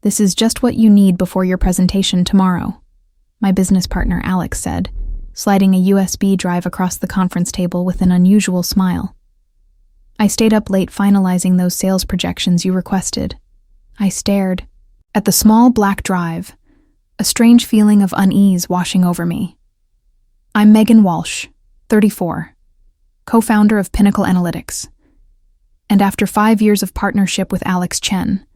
This is just what you need before your presentation tomorrow, my business partner Alex said, sliding a USB drive across the conference table with an unusual smile. I stayed up late finalizing those sales projections you requested. I stared at the small black drive, a strange feeling of unease washing over me. I'm Megan Walsh, 34, co-founder of Pinnacle Analytics. And after 5 years of partnership with Alex Chen,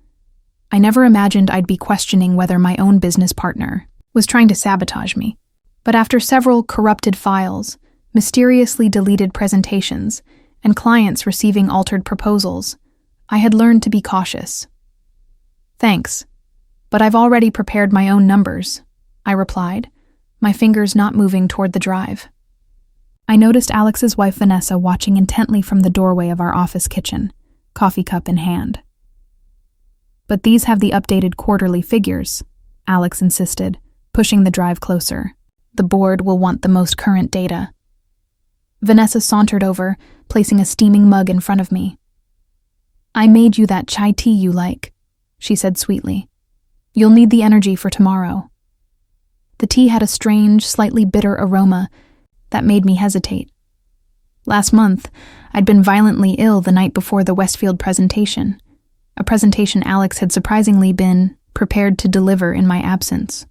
I never imagined I'd be questioning whether my own business partner was trying to sabotage me. But after several corrupted files, mysteriously deleted presentations, and clients receiving altered proposals, I had learned to be cautious. Thanks, but I've already prepared my own numbers, I replied, my fingers not moving toward the drive. I noticed Alex's wife Vanessa watching intently from the doorway of our office kitchen, coffee cup in hand. But these have the updated quarterly figures, Alex insisted, pushing the drive closer. The board will want the most current data. Vanessa sauntered over, placing a steaming mug in front of me. I made you that chai tea you like, she said sweetly. You'll need the energy for tomorrow. The tea had a strange, slightly bitter aroma that made me hesitate. Last month, I'd been violently ill the night before the Westfield presentation, a presentation Alex had surprisingly been prepared to deliver in my absence.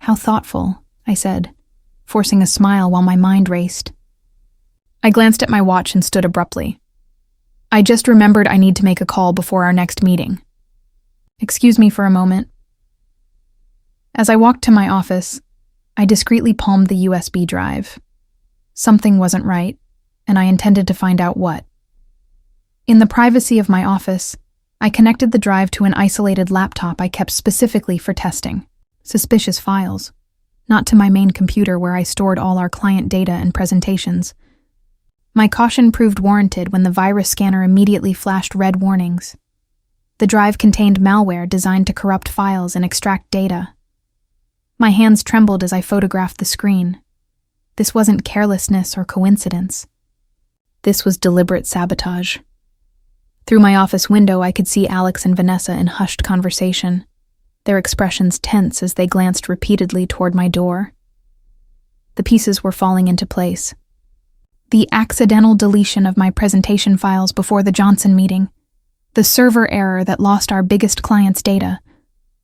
How thoughtful, I said, forcing a smile while my mind raced. I glanced at my watch and stood abruptly. I just remembered I need to make a call before our next meeting. Excuse me for a moment. As I walked to my office, I discreetly palmed the USB drive. Something wasn't right, and I intended to find out what. In the privacy of my office, I connected the drive to an isolated laptop I kept specifically for testing suspicious files, not to my main computer where I stored all our client data and presentations. My caution proved warranted when the virus scanner immediately flashed red warnings. The drive contained malware designed to corrupt files and extract data. My hands trembled as I photographed the screen. This wasn't carelessness or coincidence. This was deliberate sabotage. Through my office window, I could see Alex and Vanessa in hushed conversation, their expressions tense as they glanced repeatedly toward my door. The pieces were falling into place. The accidental deletion of my presentation files before the Johnson meeting, the server error that lost our biggest client's data,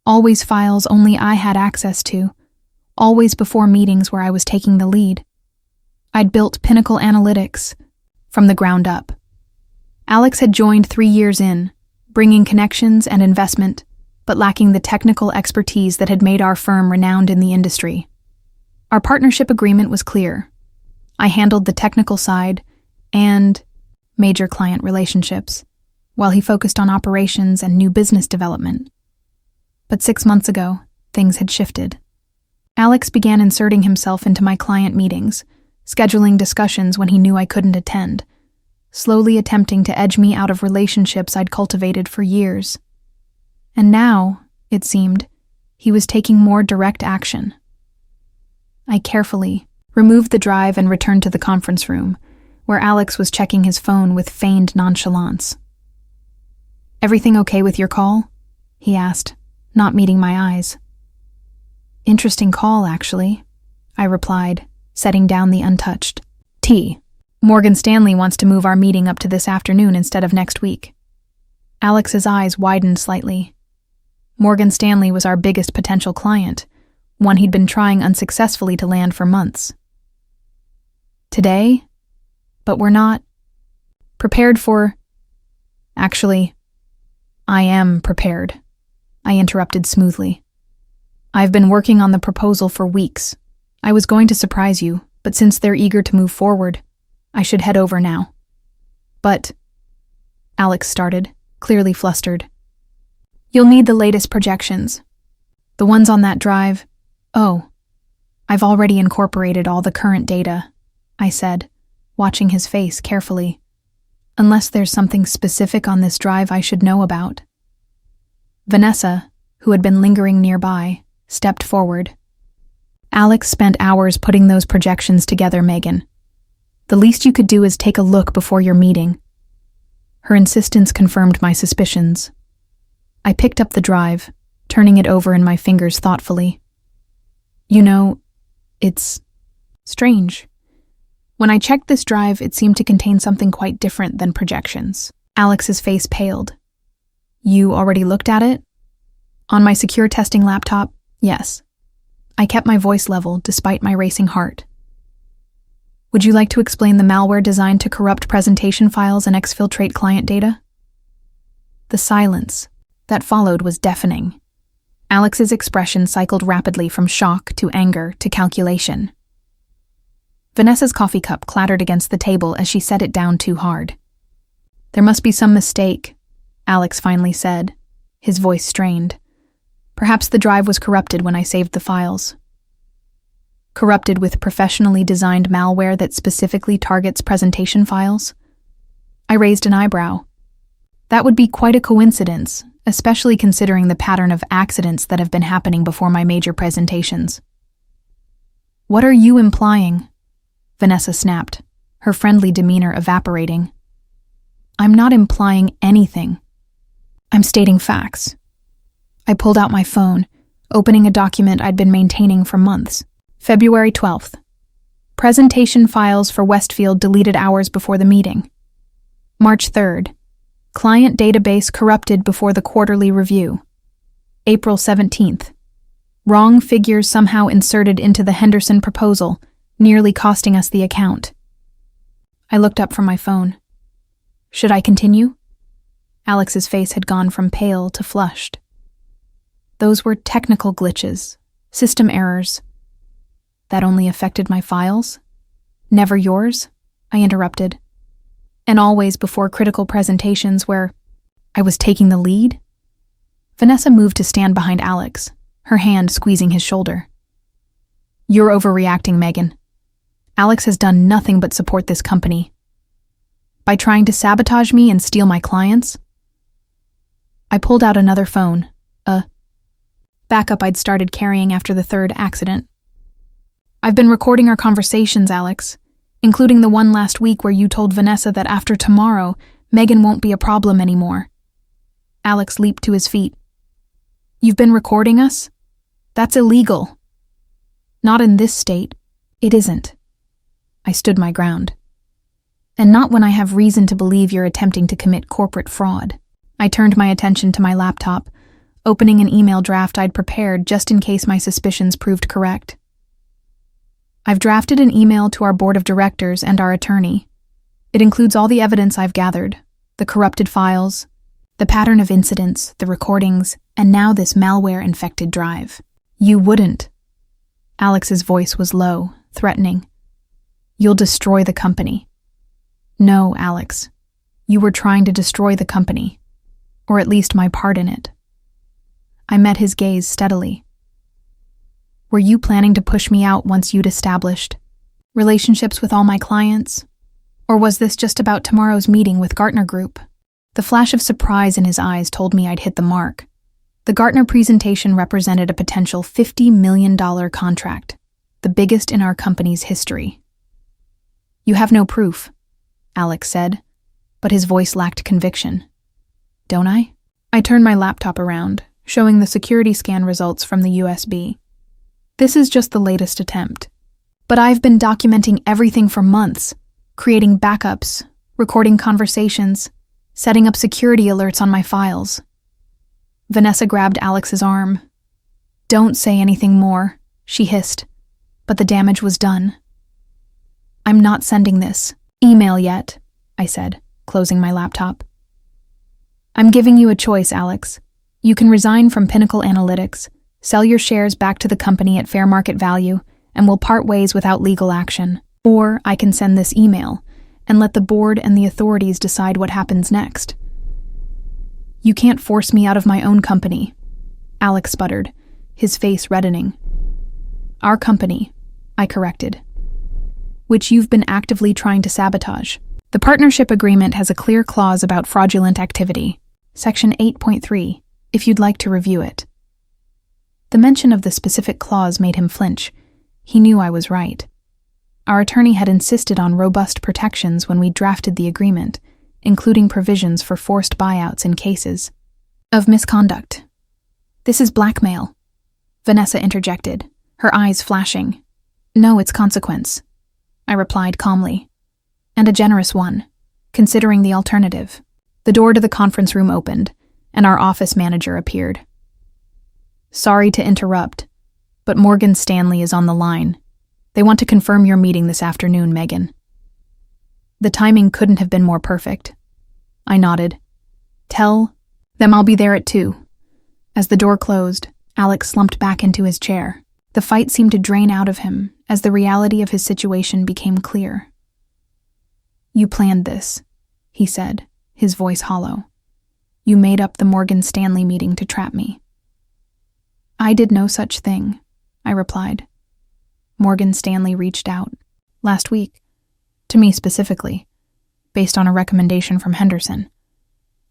always files only I had access to, always before meetings where I was taking the lead. I'd built Pinnacle Analytics from the ground up. Alex had joined 3 years in, bringing connections and investment, but lacking the technical expertise that had made our firm renowned in the industry. Our partnership agreement was clear. I handled the technical side and major client relationships, while he focused on operations and new business development. But 6 months ago, things had shifted. Alex began inserting himself into my client meetings, scheduling discussions when he knew I couldn't attend, slowly attempting to edge me out of relationships I'd cultivated for years. And now, it seemed, he was taking more direct action. I carefully removed the drive and returned to the conference room, where Alex was checking his phone with feigned nonchalance. "Everything okay with your call?" he asked, not meeting my eyes. "Interesting call, actually," I replied, setting down the untouched tea. "Morgan Stanley wants to move our meeting up to this afternoon instead of next week." Alex's eyes widened slightly. Morgan Stanley was our biggest potential client, one he'd been trying unsuccessfully to land for months. "Today? But we're not prepared for—" "Actually, I am prepared," I interrupted smoothly. "I've been working on the proposal for weeks. I was going to surprise you, but since they're eager to move forward, I should head over now." "But," Alex started, clearly flustered. "You'll need the latest projections. The ones on that drive." "Oh, I've already incorporated all the current data," I said, watching his face carefully. "Unless there's something specific on this drive I should know about." Vanessa, who had been lingering nearby, stepped forward. "Alex spent hours putting those projections together, Megan. The least you could do is take a look before your meeting." Her insistence confirmed my suspicions. I picked up the drive, turning it over in my fingers thoughtfully. You know, it's strange. When I checked this drive, it seemed to contain something quite different than projections. Alex's face paled. You already looked at it? On my secure testing laptop, yes. I kept my voice level despite my racing heart. Would you like to explain the malware designed to corrupt presentation files and exfiltrate client data? The silence that followed was deafening. Alex's expression cycled rapidly from shock to anger to calculation. Vanessa's coffee cup clattered against the table as she set it down too hard. There must be some mistake, Alex finally said, his voice strained. Perhaps the drive was corrupted when I saved the files. Corrupted with professionally designed malware that specifically targets presentation files? I raised an eyebrow. That would be quite a coincidence, especially considering the pattern of accidents that have been happening before my major presentations. What are you implying? Vanessa snapped, her friendly demeanor evaporating. I'm not implying anything. I'm stating facts. I pulled out my phone, opening a document I'd been maintaining for months. February 12th. Presentation files for Westfield deleted hours before the meeting. March 3rd. Client database corrupted before the quarterly review. April 17th. Wrong figures somehow inserted into the Henderson proposal, nearly costing us the account. I looked up from my phone. Should I continue? Alex's face had gone from pale to flushed. Those were technical glitches, system errors. That only affected my files? Never yours? I interrupted. And always before critical presentations where I was taking the lead? Vanessa moved to stand behind Alex, her hand squeezing his shoulder. You're overreacting, Megan. Alex has done nothing but support this company. By trying to sabotage me and steal my clients? I pulled out another phone, a backup I'd started carrying after the third accident. I've been recording our conversations, Alex, including the one last week where you told Vanessa that after tomorrow, Megan won't be a problem anymore. Alex leaped to his feet. You've been recording us? That's illegal. Not in this state. It isn't. I stood my ground. And not when I have reason to believe you're attempting to commit corporate fraud. I turned my attention to my laptop, opening an email draft I'd prepared just in case my suspicions proved correct. I've drafted an email to our board of directors and our attorney. It includes all the evidence I've gathered, the corrupted files, the pattern of incidents, the recordings, and now this malware-infected drive. You wouldn't. Alex's voice was low, threatening. You'll destroy the company. No, Alex. You were trying to destroy the company, or at least my part in it. I met his gaze steadily. Were you planning to push me out once you'd established relationships with all my clients? Or was this just about tomorrow's meeting with Gartner Group? The flash of surprise in his eyes told me I'd hit the mark. The Gartner presentation represented a potential $50 million contract, the biggest in our company's history. You have no proof, Alex said, but his voice lacked conviction. Don't I? I turned my laptop around, showing the security scan results from the USB. This is just the latest attempt. But I've been documenting everything for months, creating backups, recording conversations, setting up security alerts on my files. Vanessa grabbed Alex's arm. Don't say anything more, she hissed, but the damage was done. I'm not sending this email yet, I said, closing my laptop. I'm giving you a choice, Alex. You can resign from Pinnacle Analytics, sell your shares back to the company at fair market value, and we'll part ways without legal action. Or I can send this email and let the board and the authorities decide what happens next. You can't force me out of my own company, Alex sputtered, his face reddening. Our company, I corrected, which you've been actively trying to sabotage. The partnership agreement has a clear clause about fraudulent activity, Section 8.3, if you'd like to review it. The mention of the specific clause made him flinch. He knew I was right. Our attorney had insisted on robust protections when we drafted the agreement, including provisions for forced buyouts in cases of misconduct. This is blackmail, Vanessa interjected, her eyes flashing. No, it's consequence, I replied calmly. And a generous one, considering the alternative. The door to the conference room opened, and our office manager appeared. Sorry to interrupt, but Morgan Stanley is on the line. They want to confirm your meeting this afternoon, Megan. The timing couldn't have been more perfect. I nodded. Tell them I'll be there at 2. As the door closed, Alex slumped back into his chair. The fight seemed to drain out of him as the reality of his situation became clear. You planned this, he said, his voice hollow. You made up the Morgan Stanley meeting to trap me. I did no such thing, I replied. Morgan Stanley reached out, last week, to me specifically, based on a recommendation from Henderson.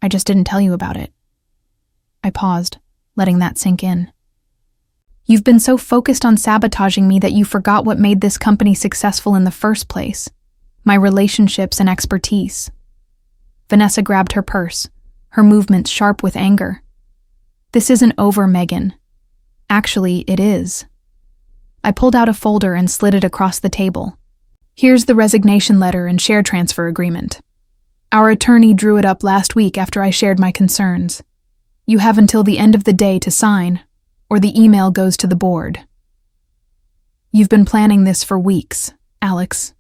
I just didn't tell you about it. I paused, letting that sink in. You've been so focused on sabotaging me that you forgot what made this company successful in the first place, my relationships and expertise. Vanessa grabbed her purse, her movements sharp with anger. This isn't over, Megan. Actually, it is. I pulled out a folder and slid it across the table. Here's the resignation letter and share transfer agreement. Our attorney drew it up last week after I shared my concerns. You have until the end of the day to sign, or the email goes to the board. You've been planning this for weeks, Alex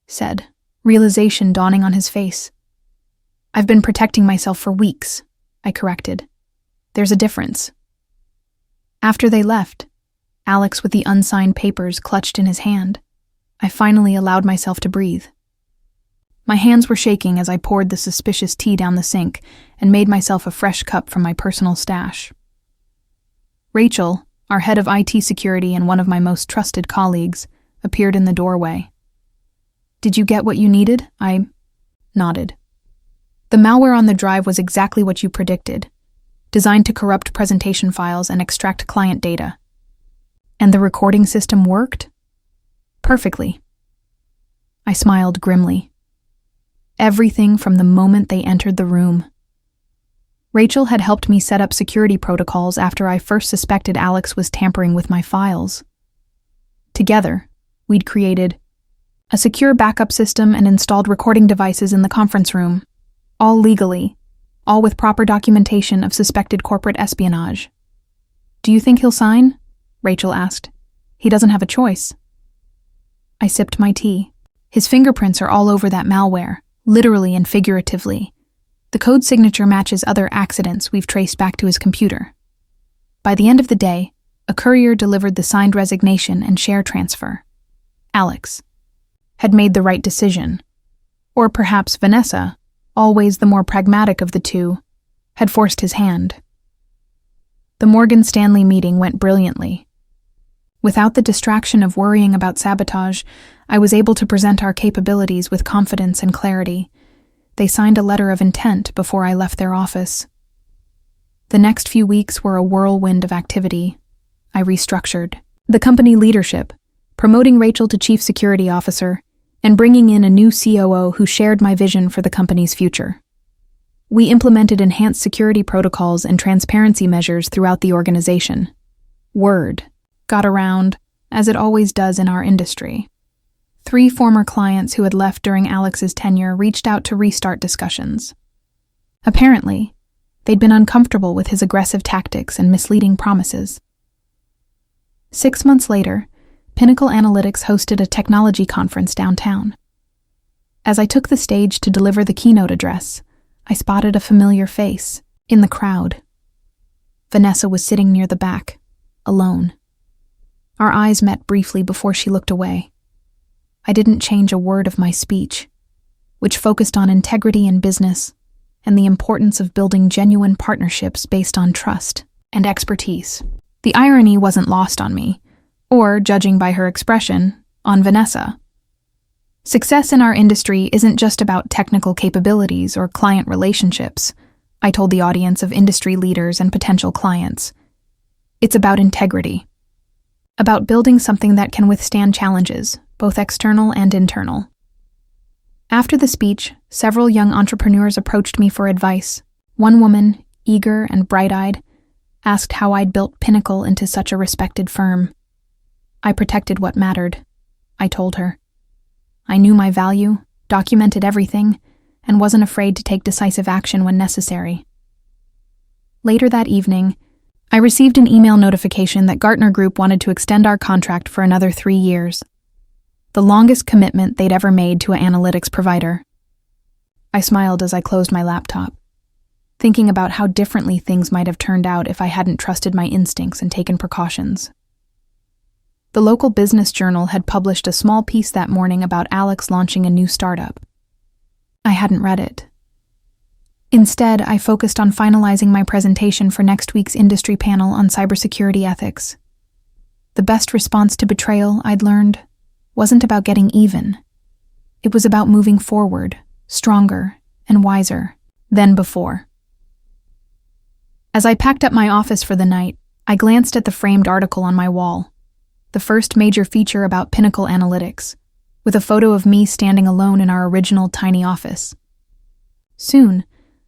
said, realization dawning on his face. I've been protecting myself for weeks, I corrected. There's a difference. After they left, Alex with the unsigned papers clutched in his hand, I finally allowed myself to breathe. My hands were shaking as I poured the suspicious tea down the sink and made myself a fresh cup from my personal stash. Rachel, our head of IT security and one of my most trusted colleagues, appeared in the doorway. Did you get what you needed? I nodded. The malware on the drive was exactly what you predicted, designed to corrupt presentation files and extract client data. And the recording system worked? Perfectly. I smiled grimly. Everything from the moment they entered the room. Rachel had helped me set up security protocols after I first suspected Alex was tampering with my files. Together, we'd created a secure backup system and installed recording devices in the conference room, all legally, all with proper documentation of suspected corporate espionage. Do you think he'll sign? Rachel asked. He doesn't have a choice. I sipped my tea. His fingerprints are all over that malware, literally and figuratively. The code signature matches other accidents we've traced back to his computer. By the end of the day, a courier delivered the signed resignation and share transfer. Alex had made the right decision. Or perhaps Vanessa, always the more pragmatic of the two, had forced his hand. The Morgan Stanley meeting went brilliantly. Without the distraction of worrying about sabotage, I was able to present our capabilities with confidence and clarity. They signed a letter of intent before I left their office. The next few weeks were a whirlwind of activity. I restructured the company leadership, promoting Rachel to Chief Security Officer, and bringing in a new COO who shared my vision for the company's future. We implemented enhanced security protocols and transparency measures throughout the organization. Word got around, as it always does in our industry. 3 former clients who had left during Alex's tenure reached out to restart discussions. Apparently, they'd been uncomfortable with his aggressive tactics and misleading promises. 6 months later, Pinnacle Analytics hosted a technology conference downtown. As I took the stage to deliver the keynote address, I spotted a familiar face in the crowd. Vanessa was sitting near the back, alone. Our eyes met briefly before she looked away. I didn't change a word of my speech, which focused on integrity in business and the importance of building genuine partnerships based on trust and expertise. The irony wasn't lost on me, or, judging by her expression, on Vanessa. Success in our industry isn't just about technical capabilities or client relationships, I told the audience of industry leaders and potential clients. It's about integrity. About building something that can withstand challenges, both external and internal. After the speech, several young entrepreneurs approached me for advice. One woman, eager and bright-eyed, asked how I'd built Pinnacle into such a respected firm. I protected what mattered, I told her. I knew my value, documented everything, and wasn't afraid to take decisive action when necessary. Later that evening, I received an email notification that Gartner Group wanted to extend our contract for another 3 years, the longest commitment they'd ever made to an analytics provider. I smiled as I closed my laptop, thinking about how differently things might have turned out if I hadn't trusted my instincts and taken precautions. The local business journal had published a small piece that morning about Alex launching a new startup. I hadn't read it. Instead, I focused on finalizing my presentation for next week's industry panel on cybersecurity ethics. The best response to betrayal, I'd learned, wasn't about getting even. It was about moving forward, stronger and wiser than before. As I packed up my office for the night, I glanced at the framed article on my wall, the first major feature about Pinnacle Analytics, with a photo of me standing alone in our original tiny office. Soon,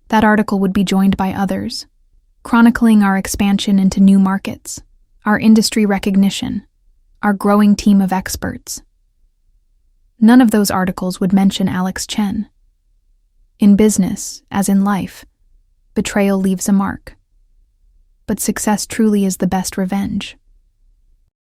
that article would be joined by others, chronicling our expansion into new markets, our industry recognition, our growing team of experts. None of those articles would mention Alex Chen. In business, as in life, betrayal leaves a mark. But success truly is the best revenge.